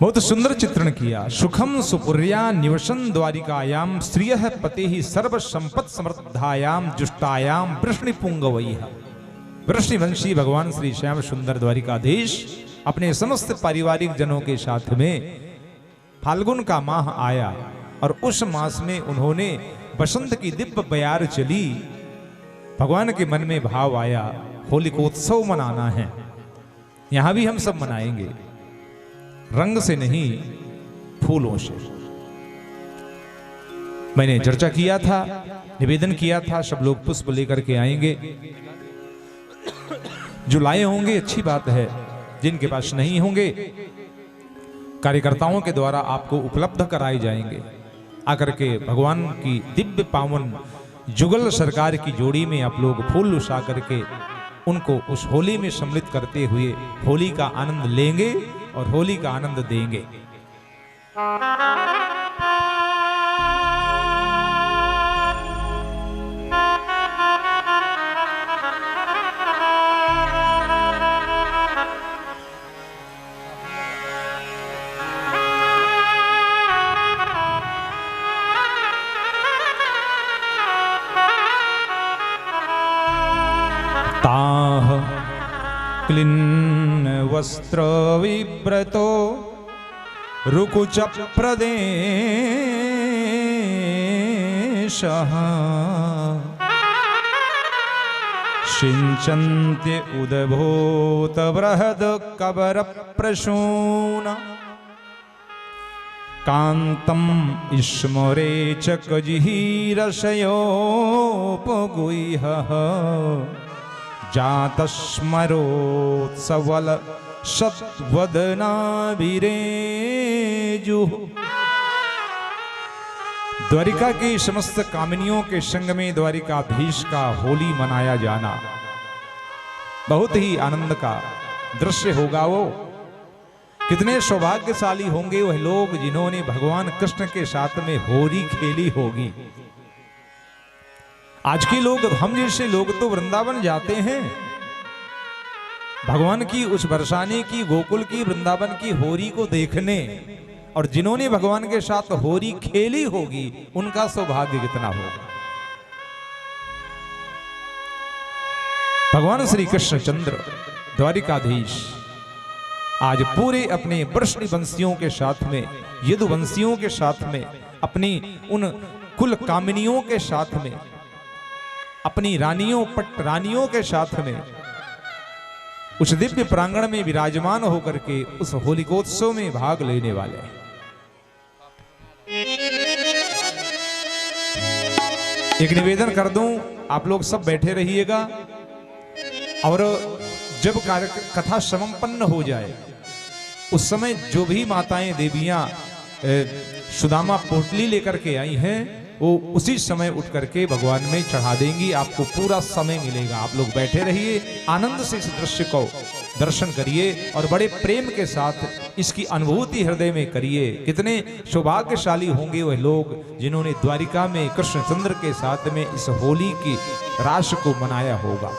बहुत सुंदर चित्रण किया। सुखम सुपुर्या निवसन द्वारिकायाम श्रियः पतिः सर्व संपत समृद्धायाम जुष्टायाम वृष्णिपुंगवैः। वृष्णिवंशी भगवान श्री श्याम सुंदर द्वारिकाधीश अपने समस्त पारिवारिक जनों के साथ में फाल्गुन का माह आया और उस मास में उन्होंने बसंत की दिव्य बयार चली। भगवान के मन में भाव आया होलिकोत्सव मनाना है। यहां भी हम सब मनाएंगे, रंग से नहीं फूलों से। मैंने चर्चा किया था, निवेदन किया था, सब लोग पुष्प लेकर के आएंगे। जो लाए होंगे अच्छी बात है, जिनके पास नहीं होंगे कार्यकर्ताओं के द्वारा आपको उपलब्ध कराए जाएंगे। आकर के भगवान की दिव्य पावन जुगल सरकार की जोड़ी में आप लोग फूल उछा करके उनको उस होली में सम्मिलित करते हुए होली का आनंद लेंगे और होली का आनंद देंगे। ताह क्लिन्न वस्त्र विव्रतो रुकुच प्रदेशः सिंचन्त्य उद्भूत बृहद कबर प्रसून कांतम स्मरे च कजिहीरशयोपगुह्यः जातस्मरोत्सवल सद्वदनाभिरेजुः। द्वारिका की समस्त कामिनियों के संग में द्वारिकाधीश का होली मनाया जाना बहुत ही आनंद का दृश्य होगा। वो कितने सौभाग्यशाली होंगे वह लोग जिन्होंने भगवान कृष्ण के साथ में होली खेली होगी। आज के लोग, हम जैसे लोग तो वृंदावन जाते हैं भगवान की उस बरसाने की, गोकुल की, वृंदावन की होरी को देखने, और जिन्होंने भगवान के साथ होरी खेली होगी उनका सौभाग्य कितना होगा। भगवान श्री कृष्णचंद्र द्वारिकाधीश आज पूरे अपने वृष्णिवंशियों के साथ में, यदुवंशियों के साथ में, अपनी उन कुल कामिनियों के साथ में, अपनी रानियों, पट रानियों के साथ में उस दिव्य प्रांगण में विराजमान होकर के उस होलिकोत्सव में भाग लेने वाले हैं। एक निवेदन कर दूं, आप लोग सब बैठे रहिएगा और जब कथा समापन्न हो जाए उस समय जो भी माताएं देवियां सुदामा पोटली लेकर के आई हैं वो उसी समय उठ करके भगवान में चढ़ा देंगी। आपको पूरा समय मिलेगा, आप लोग बैठे रहिए, आनंद से इस दृश्य को दर्शन करिए और बड़े प्रेम के साथ इसकी अनुभूति हृदय में करिए। कितने सौभाग्यशाली होंगे वह लोग जिन्होंने द्वारिका में कृष्णचंद्र के साथ में इस होली की रास को मनाया होगा।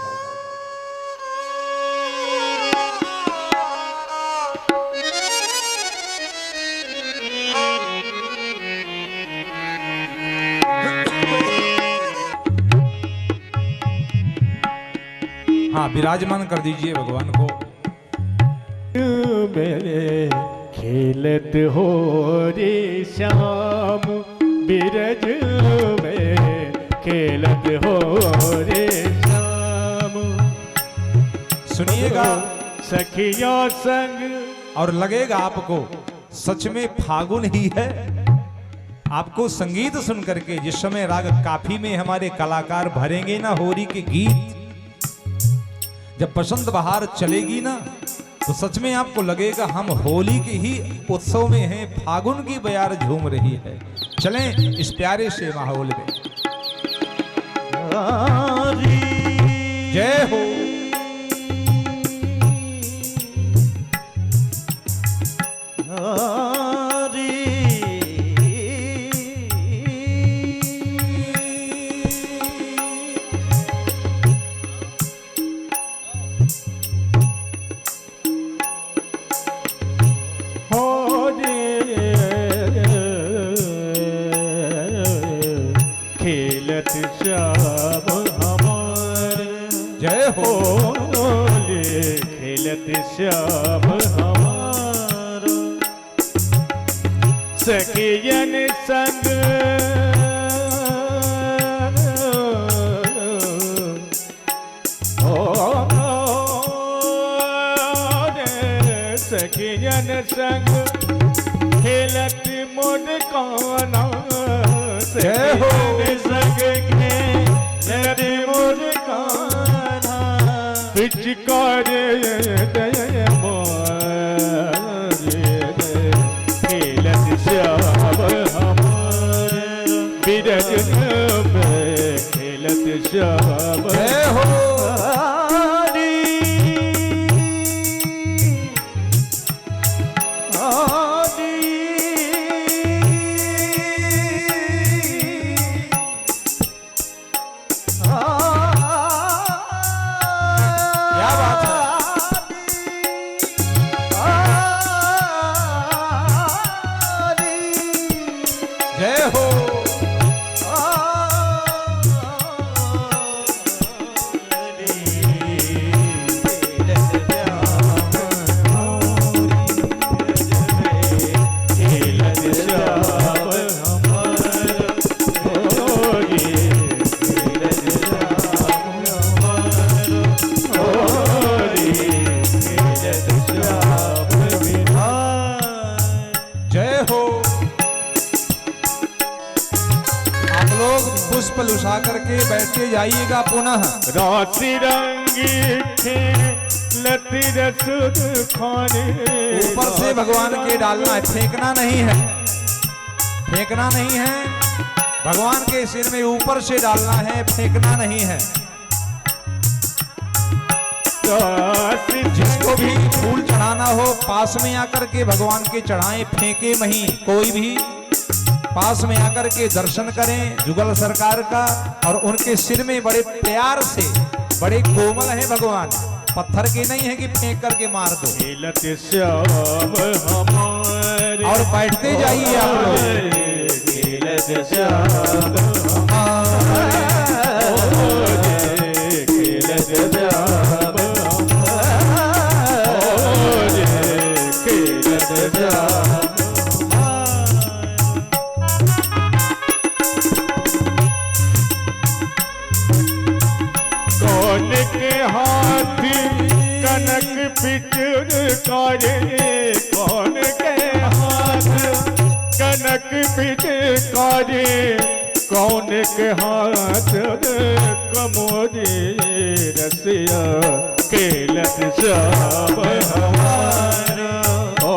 हाँ, विराजमान कर दीजिए भगवान को। मेरे खेलत हो रे श्याम बिरज में, खेलत हो रे श्याम। सुनिएगा सखियों संग, और लगेगा आपको सच में फागुन ही है। आपको संगीत सुन करके जिस समय राग काफी में हमारे कलाकार भरेंगे ना होली के गीत, जब बसंत बहार चलेगी ना तो सच में आपको लगेगा हम होली के ही उत्सव में हैं, फागुन की बयार झूम रही है। चलें इस प्यारे से माहौल में। जय हो। श्याम हमारा सखियन संग सखियन संग खेलत मोद काना सखियन संग खेलत मोद काना पिचकार दय मोरे खेलत श्याम हमारे बिरज में खेलत श्याम पुष्प लुसा करके बैठे जाइएगा पुनः। राशि रंगी लती रसुद खाने ऊपर से भगवान के डालना है, फेंकना नहीं है, फेंकना नहीं है। भगवान के सिर में ऊपर से डालना है, फेंकना नहीं है। जिसको भी फूल चढ़ाना हो पास में आकर के भगवान के चढ़ाएं, फेंके नहीं। कोई भी पास में आकर के दर्शन करें जुगल सरकार का, और उनके सिर में बड़े प्यार से, बड़े कोमल है भगवान, पत्थर के नहीं है कि फेंक करके मार दो। श्याम हमारे और बैठते जाइए आप लोग। कौन के हाथ कनक पिचकारे, कौन के हाथ कनक पिचकारे, कौन के हाथ कमोरे रसिया खेलत श्याम हमारा। ओ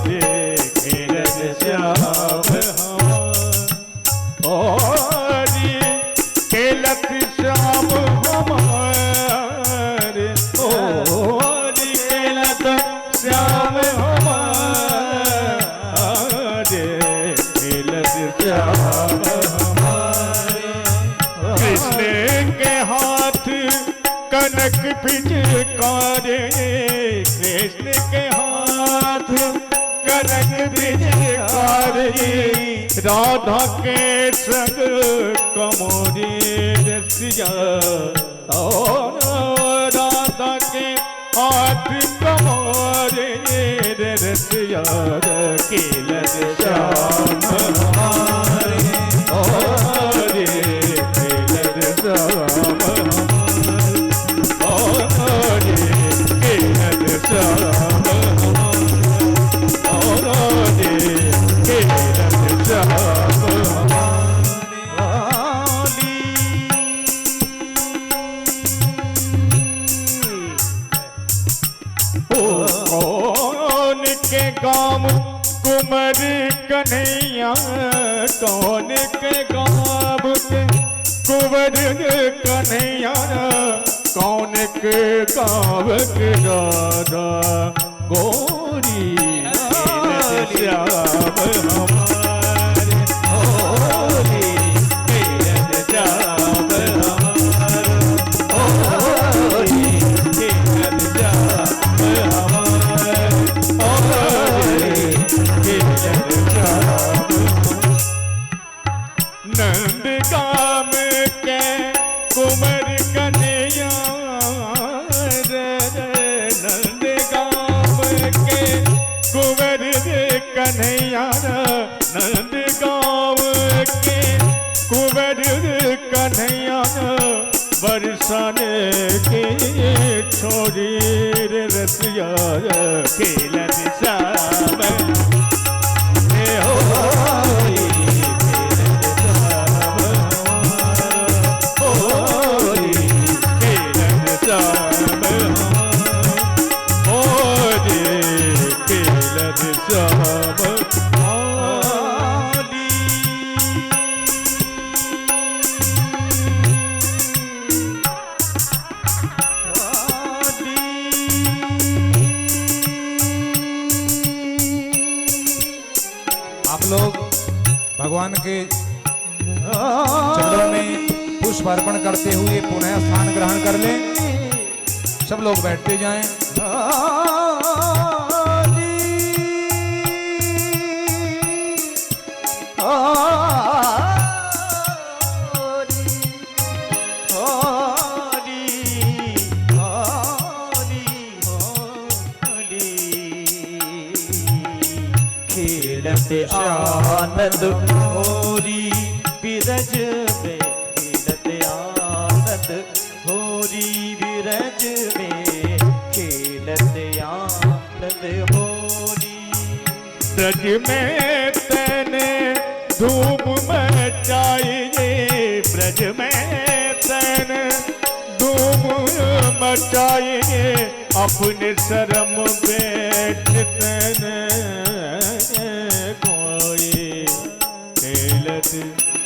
रे खेलत श्याम हमारा, ओ रे खेलत श्याम हमारे, ओ रे खेलत श्याम हमारे, खेलत श्याम हमारे। कृष्ण के हाथ कनक पिचकारे, कृष्ण के हाथ कनक पिचकारे, राधा के संग कमोरी रसिया, राधा के हाथ कमोरी रसिया खेलत श्याम हमारे, रे खेलत श्याम हमारे, खेलत श्याम हमारे, खेलत श्याम कौन के गाम कुमर कन्हैया, कौन के गाम कुंवर कन्हैया, कौन के गाँव के दादा गोरी श्याम हमारे, होरी खेलत श्याम हमारे, होरी खेलत श्याम हमारे, होरी खेलत श्याम। नंद गाम के कुंवर कन्हैया, नंद सन के छोरी रे रसिया खेलन श्याम हे होरी खेलन श्याम होरी खेलन श्याम आप लोग भगवान के चरणों में पुष्प अर्पण करते हुए पुनः स्थान ग्रहण कर लें। सब लोग बैठते जाएं। खेलते आनंद होरी बिरज में खेलते आनंद होरी बिरज में खेलते आनंद होरी ब्रज में तने धूम मचाइए ब्रज में तने धूम मचाइए अपने शर्म बैठ तने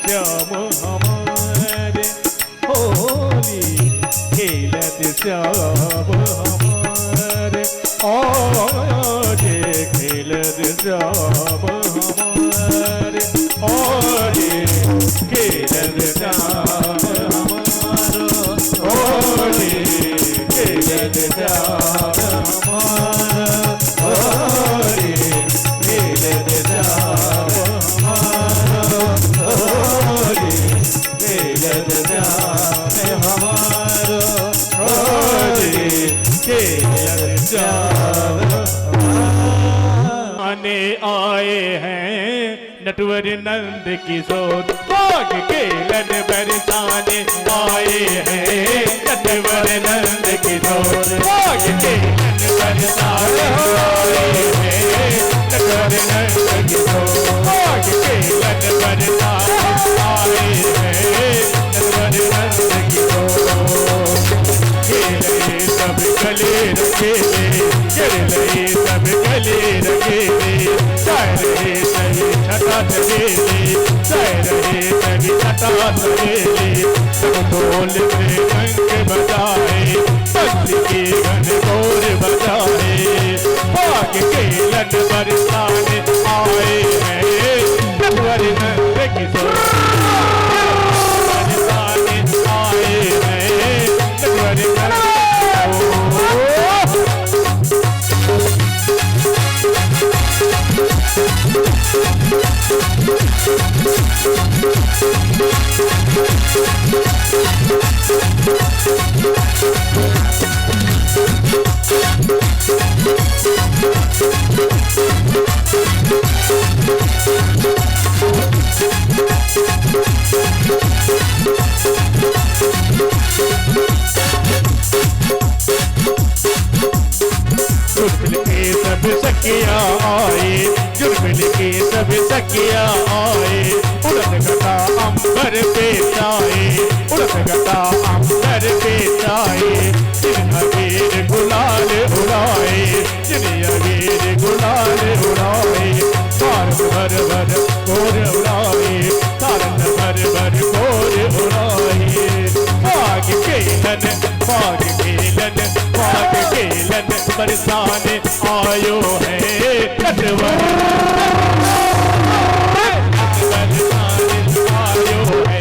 श्याम हमारे होली खेलत श्याम हमारे और खेलत श्याम हमारे और खेलत श्याम हमारो और खेलत श्याम हमारा और खेलत श्याम हमारा खेलत श्याम हमारो खेलत श्याम आने आए हैं नटवर नंद किशोर बाग खेलन बरसाने आए हैं नटवर नंद किशोर बाग खेलन बरसाने आए हैं नटवर नंद किशोर बाग खेलन बरसाने आए हैं नटवर नंद किशोर खेले सब गले रखेले खेले सब गले रखेले चाह रहे सही छटा चलेले चाह रहे सही छटा चलेले सब ढोल से डंक बजाए बंसी के घन घोर बजाए बाग खेलन बरसाने आए हैं नटवर नंद किशोर बरसाने आए हैं नटवर नंद सब सखिया आए जुर्मिल के सब सखिया आए उड़न गटा अंबर पे जाए उड़न गटा अंबर पे जाए जिन अबीर गुलाल उड़ाए जिन अबीर गुलाल उड़ाए तार भर भर गोर उड़ाए तारन भर भर गोर उड़ाए बाग खेलन बरसाने आयो है नटवर बरसाने आयो है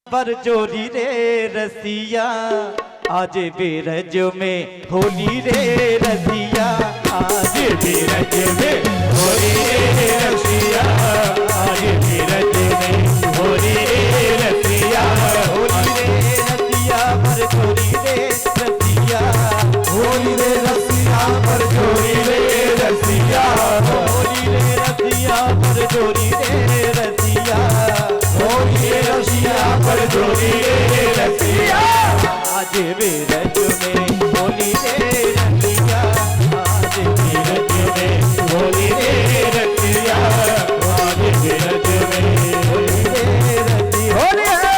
पर जोरी रे रसिया आज बेरज में होली रे रसिया आज बेरज में होली रे रसिया आज बेरज में होली रे रसिया होली रे रसिया पर जोरी रे रसिया होली रे रसिया पर जोरी रे रसिया होली रे रसिया पर जोरी रे रसिया होली रे रसिया भी रज में होली रे रतिया, आज भी रज में होली रे रतिया, आज भी रज में होली रे रति होली है।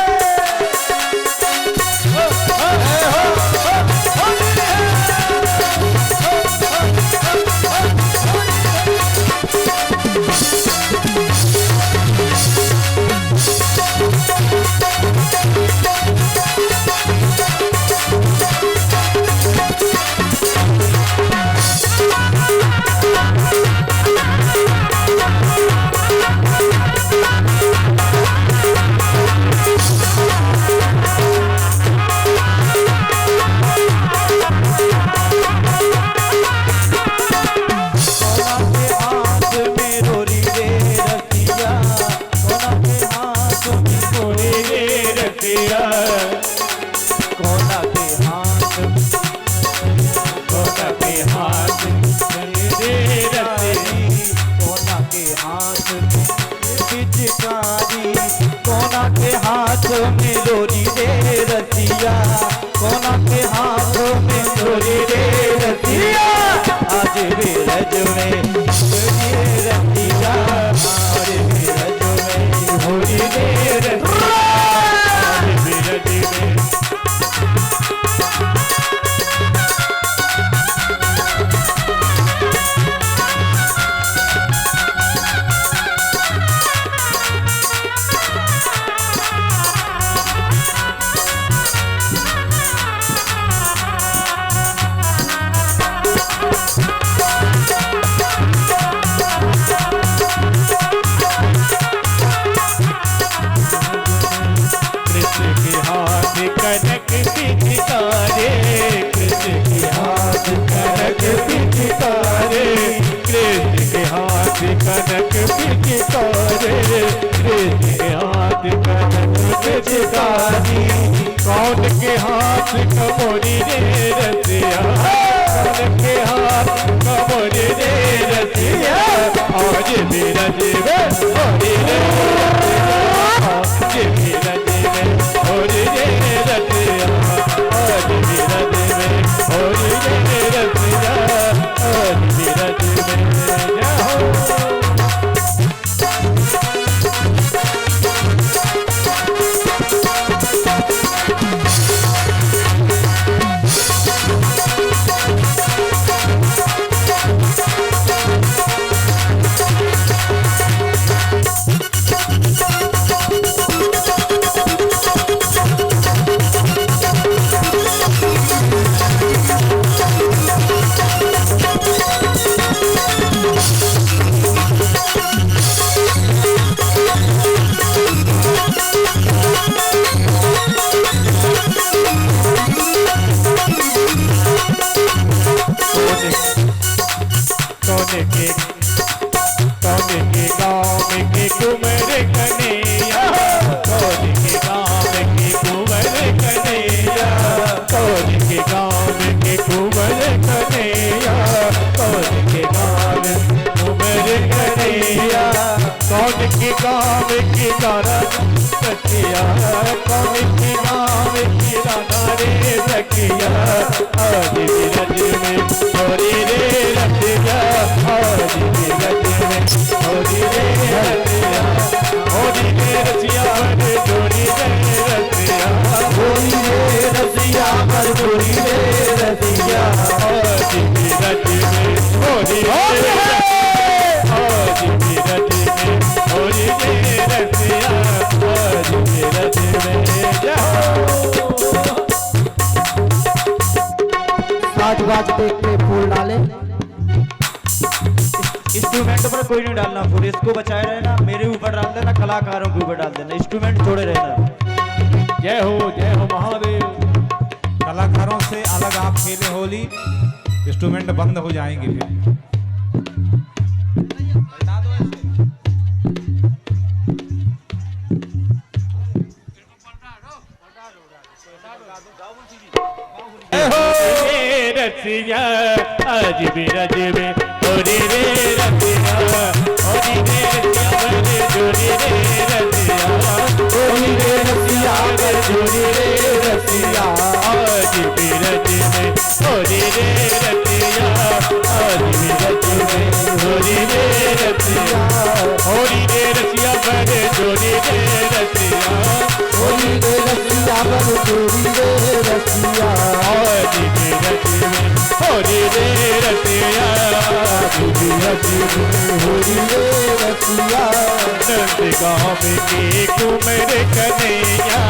में लोरी रे रतिया, कोना के हाथ में लोरी रे रतिया, आज भी रज में होली रे रतिया, आज भी रज में होली रे रतिया, आज भी रज में। कनक पिचकारे, कृष्ण के हाथ कनक पिचकारे, कृष्ण के हाथ कनक पिचकारे, कृष्ण के हाथ कनक पिचकारी, कौन के हाथ कमोरी रे रतिया, कौन के हाथ कमोरी रे रतिया, आज भी रज में होली रे रतिया, आज भी रज में होली रे रतिया, आज भी रज में होली रे रतिया, आज भी रज में जाओ। कौन के गाँव की तारा सखिया, कौन के गाँव की राधा रे सखिया, आज भी रज में होली रे रतिया, आज भी रज में होली रे रतिया, होली रे रसिया रे जोड़ी रे रतिया, होली रे रतिया पर होली रे रतिया, आज भी रज में होली रे आज भी रज में होली रे रतिया, आज भी रज में जाओ। साज बाज देख के फूल डाले, इंस्ट्रूमेंट पर कोई नहीं डालना फूल, इसको बचाए रहना, मेरे ऊपर डाल देना, कलाकारों के ऊपर डाल देना, इंस्ट्रूमेंट छोड़े रहना। जय हो महादेव। कलाकारों से अलग आप खेले होली, इंस्ट्रूमेंट बंद हो जाएंगे फिर। रसिया आज भी रज में होली रे रसिया, होली रे रसिया रे जोड़ी रे रसिया, होली रे रतिया पर होली रे रतिया, आज भी रज में होली रे रतिया, आज भी रज में होली रे रतिया, होली रे रतिया बर जोड़ी रे रतिया, होली रे रसिया बर जोड़ी रे रसिया, आज भी रज में होली रे रतिया, आज भी रज में होली रे रसिया, नंदगांव की कुंवर कन्हैया,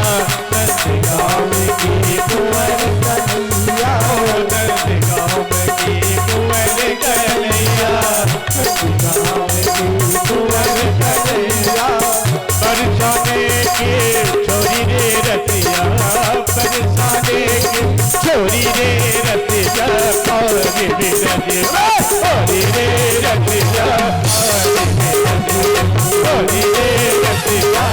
नंदगांव की कुंवर कन्हैया, नंदगांव की कुंवर कन्हैया, नंदगांव की कुंवर कन्हैया, बरसाने की छोरी रे रतिया, बरसाने की छोरी रे रतिया, और भी रतिया, छोरी रे रतिया, होली रे रतिया,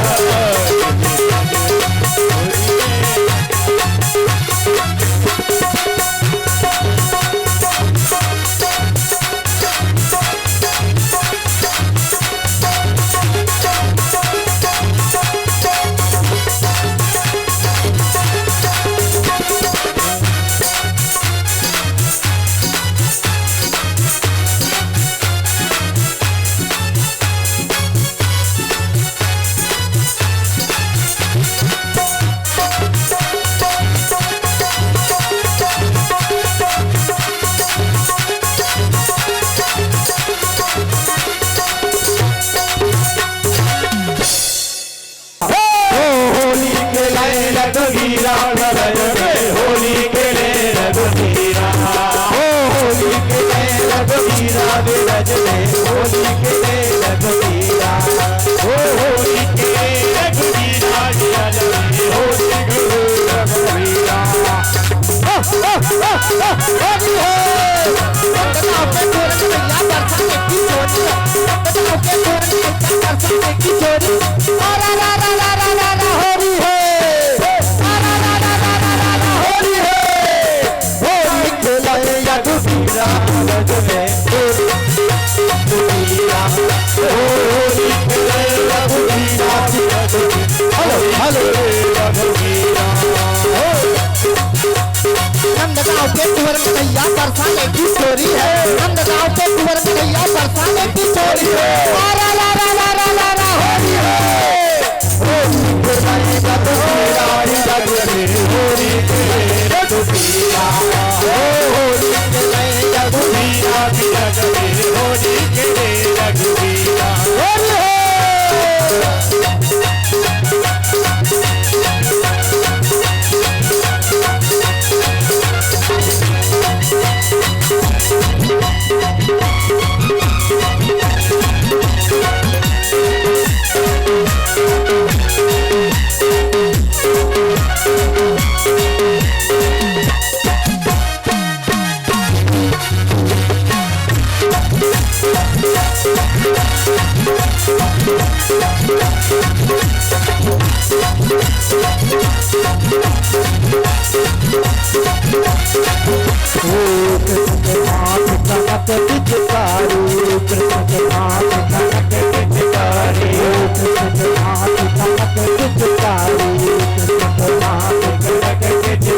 रघुवीरा होली खेले रघुवीरा, होली खेले रघुवीरा विरज में, होली खेले रघुवीरा, होली खेले रघुवीरा विरज में, होली खेले रघुवीरा, होली है बताओ के गोरख भैया बरसाने की चोरी, बताओ के गोरख भैया बरसाने की चोरी, रा रा रा रा रा रा होली है, रा रा रा रा रा रा होली है, होली खेले रघुवीरा विरज में, रघुवीरा, होली खेले रघुवीरा विरज में, हेलो हेलो रघुवीरा, नंदगांव के कुंवर कन्हैया बरसाने की चोरी है, नंदगांव के कुंवर कन्हैया बरसाने की चोरी है, रा रा रा रा रा रा रा होली है, होली खेले रघुवीरा विरज में, होली खेले रघुवीरा, होली खेले रघुवीरा विरज में, होली खेले रघुवीरा, होली है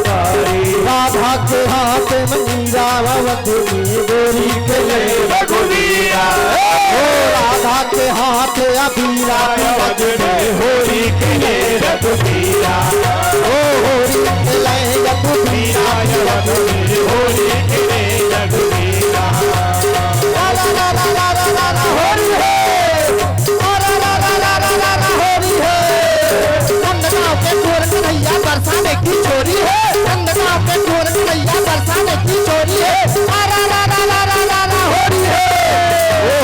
राधा के हाथ मनीरा गोरी खेले रघुवीरा, राधा के हाथ अबीरा होली खेले रघुवीरा, होली खेले रघुवीरा होली खेले रघुवीरा, रा रा रा रा रा रा रा होली है, रा रा रा रा रा रा रा होली है, नंदगांव के कुंवर कन्हैया बरसाने की चोरी है, नंदगांव के कुंवर कन्हैया बरसाने की चोरी है, रा रा रा रा रा रा रा रा होली है,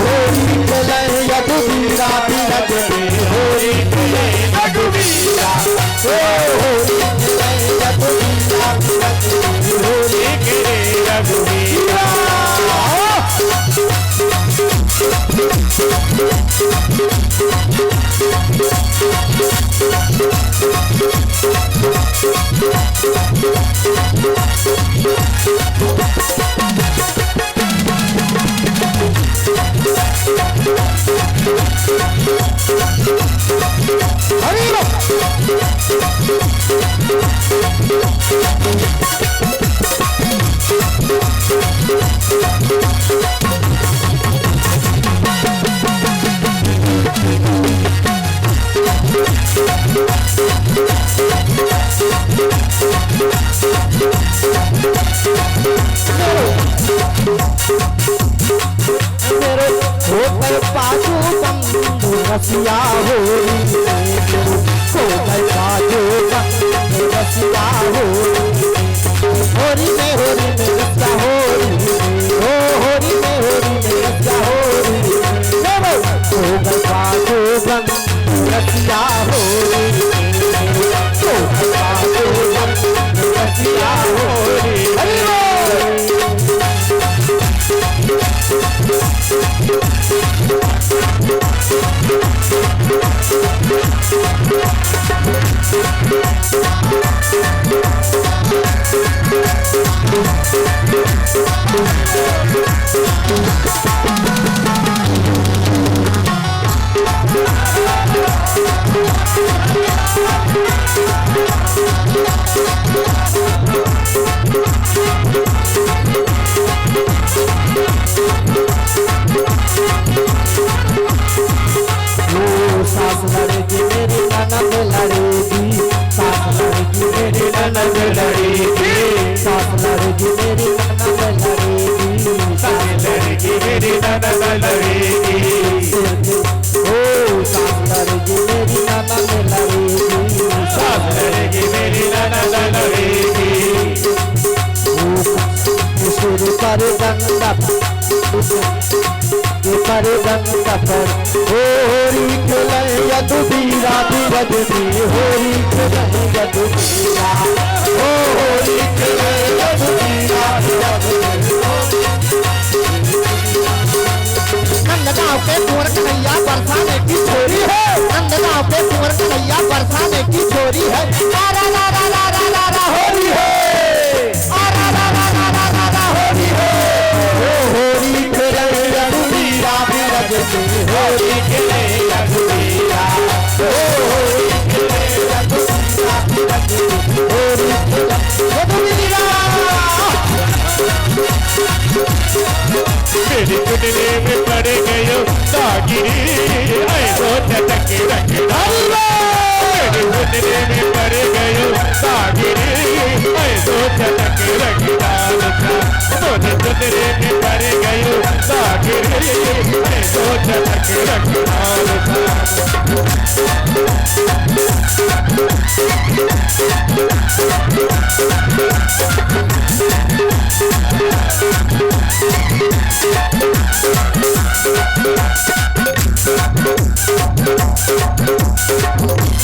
होली खेले रघुवीरा विरज में, होली खेले रघुवीरा, होली खेले रघुवीरा विरज में, होली खेले रघुवीरा, रसिया होरी हो गए बाजो बन रसिया होरी में रसिया होरी हो होरी में रसिया होरी हो गए बाजो बन रसिया होरी हो गए बाजो बन रसिया होरी। सास लड़ेगी मेरी ननद लड़ेगी सास लड़ेगी मेरी ननद लड़ेगी सास लड़ेगी मेरी ननद लड़ेगी सास लड़ेगी मेरी ननद लड़ेगी ओ सास लड़ेगी मेरी ननद लड़ेगी सास लड़ेगी मेरी ननद लड़ेगी। सुर पर गंगा पर गंगा पर होरी खेले यदुबीरा बिरजनी होरी खेले यदुबीरा होरी खेले यदुबीरा बिरजनी। नंदगांव के कुंवर कन्हैया बरसाने की छोरी है नंदगांव के कुंवर कन्हैया बरसाने की छोरी है रा रा रा रा रा रा रा होरी है रा रा रा रा रा रा होरी है होरी खेले यदुबीरा बिरजनी होरी खेले यदुबीरा होरी खेले यदुबीरा बिरजनी होरी खेले यदुबीरा। मेरी कुटने में पड़ गयो दागिरी ऐसो चटक रखना मेरी कुटने में पड़ गयो दागिरी ऐसो चटक रखना दोनों कुटने में पड़ गयो दागिरी ऐसो चटक रखना।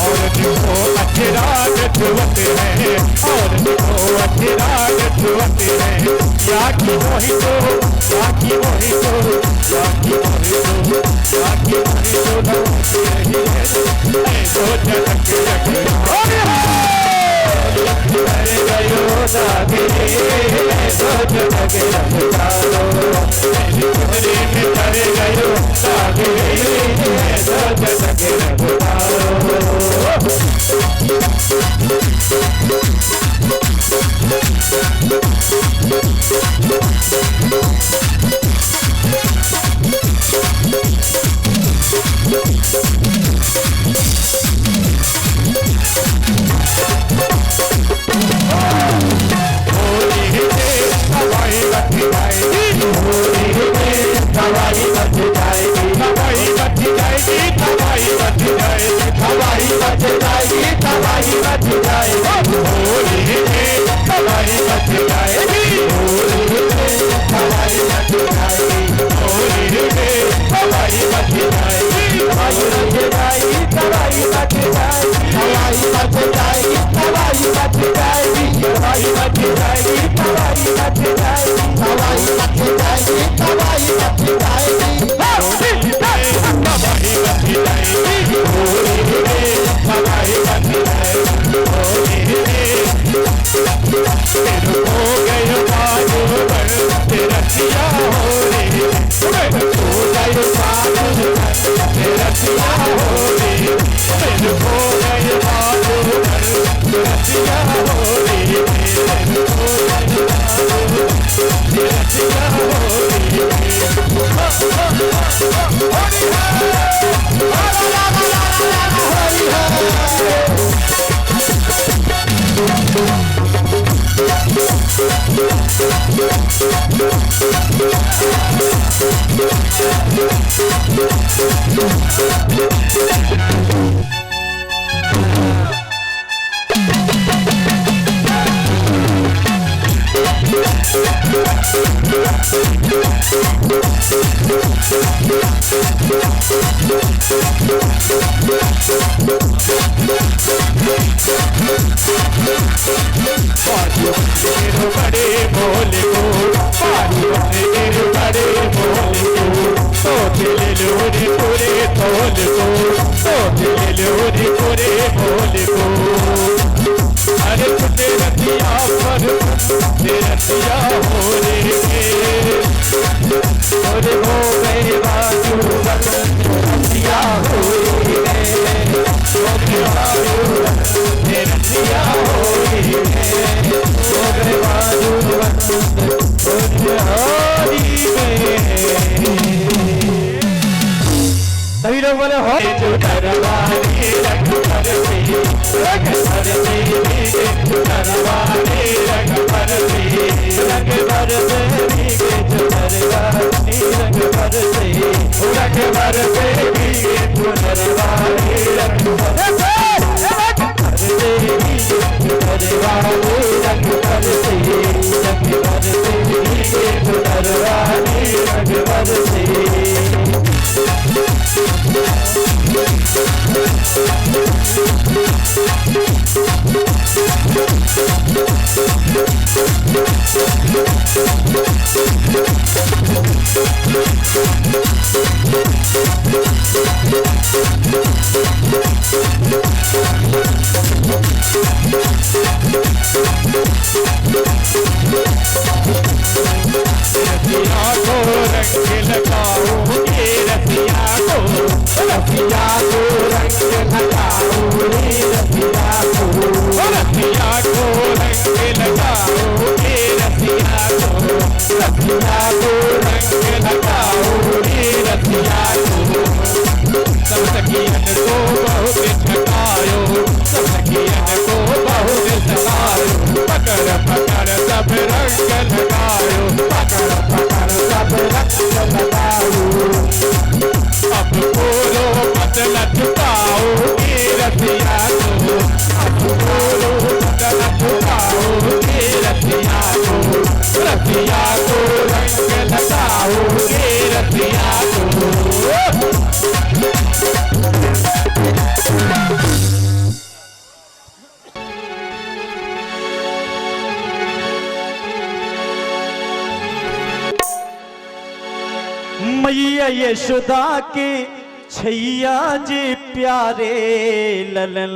और देखो अच्छे राग छुअते हैं और देखो अच्छे राग छुअते हैं या की मोही तो या की मोही तो या की मोही तो या की मोही तो लगती रही है ऐसो झटक रखना गयो दागिरी ऐसो झटक रखना मेरी में पड़ गयो दागिरी ऐसो झटक रखना। हो गए बड़े भोले को पानी बड़े भोले को तो दिल लोरी पूरे तोल को तो दिल लोरी पूरे भोले को अरे तुझे रतिया पर रतिया हो रे और हो गए बाजू रतिया हो रे रतिया हो रे सभी लोग बोले हो जो दरबारी रंग भरती रंग भरती दरबारी रंग भरती रंग भरते जो दरबारी रंग भरते रंग भरते जो दरबारी रंग भरते दरबारी रंग भरते रंग भरते जो दरबारी रंग भरते रसिया को रंग लगाऊंगे रसिया को रंग लगाऊंगे रसिया को रसिया को रंग लगाऊंगे रसिया को रसिया को रंग लगाऊंगे रसिया को सब सखियन को बहुत छकायो सब सखियन को बहुत छकायो पकड़ पकड़ सब रंग लगायो पकड़ पकड़ सब रंग लगायो अब बोलो बदल चुकाओ ये रसिया को अब बोलो बदल चुकाओ ये रसिया को रंग लगाओ ये रसिया को मैया यशोदा के छैया जी प्यारे ललन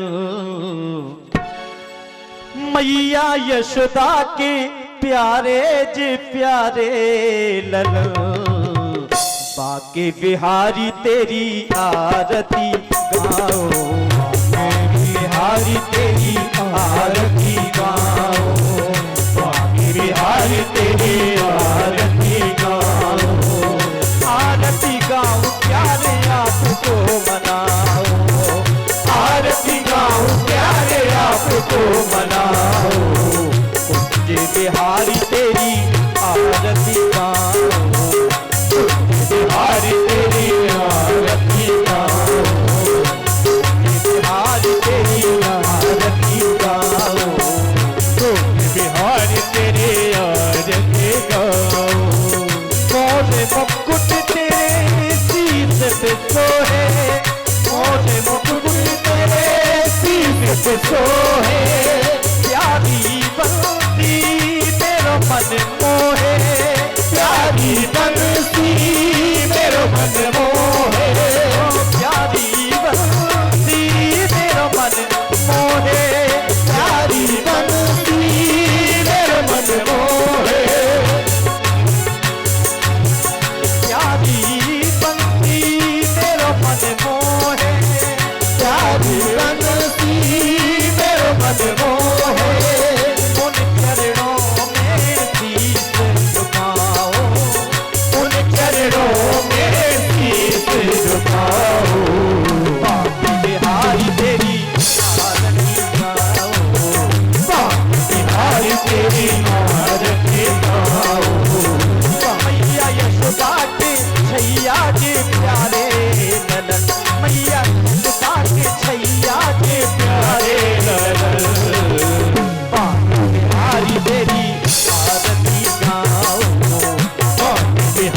मैया यशोदा के प्यारे जी प्यारे ललन बाके बिहारी तेरी आरती गाओ बिहारी तेरी आरती गाओ बाके बिहारी तेरी आरती गाओ आरती गाऊं प्यारे आपको मनाओ आरती गाऊं प्यारे आपको मनाओ कुंज बिहारी तेरी आरती गाओ बिहारी तेरी आरती गाओ बिहारी तेरी आरती गाओ बिहारी तेरे आरती गाओ मोरे मुकुट तेरे शीश पे सोहे मोरे मुकुट तेरे शीश पे सोहे प्यारी बंसी मेरो मन मोहे प्यारी बंसी मेरो मन मोहे प्यारी बंसी मेरो मन मोहे प्यारी बंसी मेरो मन मोहे प्यारी बंसी मेरो मन मोहे प्यारी बंसी मेरो मन मोहे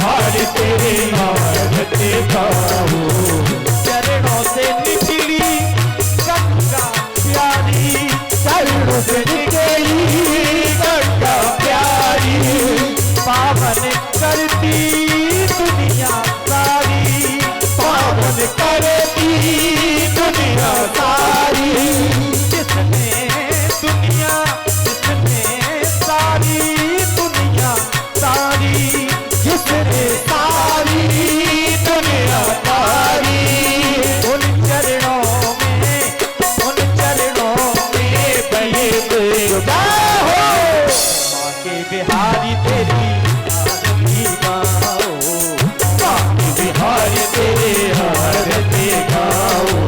बिहारी तेरी आरती गाऊं, चरणों से निकली गंगा प्यारी, चरणों से निकली गंगा प्यारी, पावन करती दुनिया सारी, पावन करती दुनिया सारी, जिसने दुनिया, जिसने सारी दुनिया सारी, जिसने सारी दुनिया सारी, उन चरणों में, उन चरणों में बहे दुर्गा हो। माँ के बिहारी तेरी आरती गाओ, बिहारी तेरे आरती गाऊं,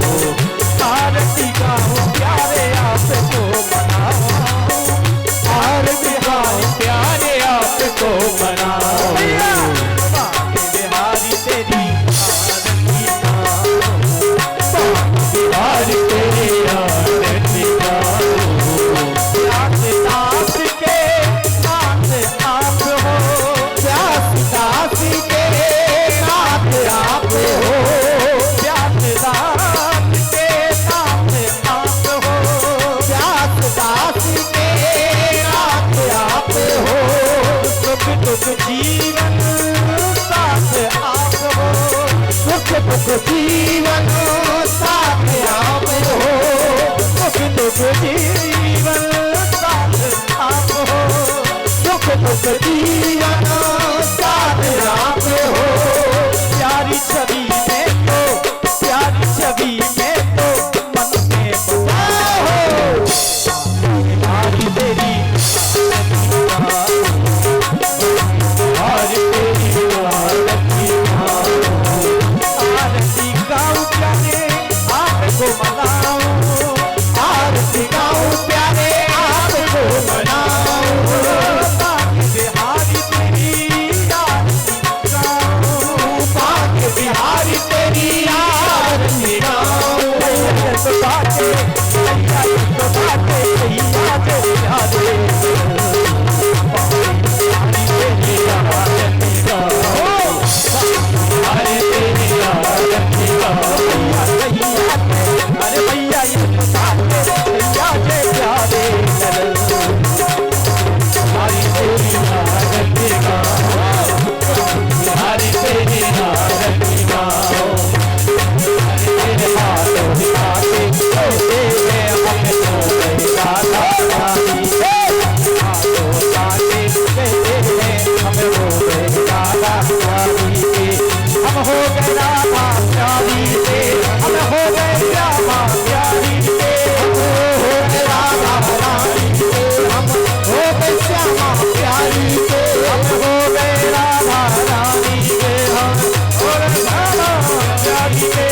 आरती गाओ प्यारे आपको मनाओ, आरती गाऊं प्यारे आपको मनाओ, माँ के बिहारी तेरी आरती गाओ, बिहारी तेरे आरती गाऊं, प्यास दास के नाथ आप हो, प्यास दास के नाथ आप हो, प्यास दास के नाथ आप हो, प्यास दास के नाथ आप हो, सुख दुख जीवन साथ आप हो, सुख दुख जीवन साथ आप हो, सुख दुख जीवन साथ आप हो, सुख दुख जीवन साथ आप हो, प्यारी छवि में तो, प्यारी छवि में तो मन में बसा हो, बिहारी तेरी बिहारी तेरी आरती गाऊं, आरती गाऊं प्यारे आपको मनाऊं, आरती गाऊं प्यारे आपको मनाऊं, बिहारी तेरी आरती गाऊं, भाग्य बिहारी तेरी आरती गाऊं, तो बाटे तो बाटे याद यादे तेरी आरती गाऊं, बिहारी तेरी आरती गाऊं, अरे भैया ये तो बाटे याद यादे बिहारी तेरी आरती गाऊं, बिहारी तेरी आरती गाऊं, तेरे हाथों दिखा के कहते हैं हमें तो गई राधा रानी, हाथों काटे कहते हैं हमें हो गए राधा रानी के, हम हो गए राधा प्यारी के, हम हो गए राधा प्यारी के, हम हो गए राधा रानी के, हम हो गए श्यामा प्यारी के, हम हो गए राधा रानी के, हम हो गए राधा प्यारी के,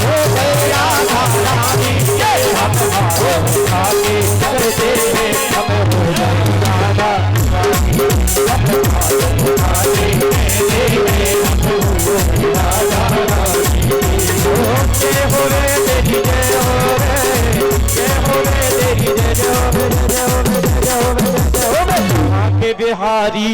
हो गए राधा रानी के, हम हाथों दिखा के कहते हैं हमें हो गई राधा रानी, हम हाथों दिखा के कहते हैं हमें हो गई राधा रानी, जय हो रे तेरी जय हो रे, जय हो रे तेरी जय, जय हो रे, जय हो रे, जय हो रे, जय हो रे, माँ के बिहारी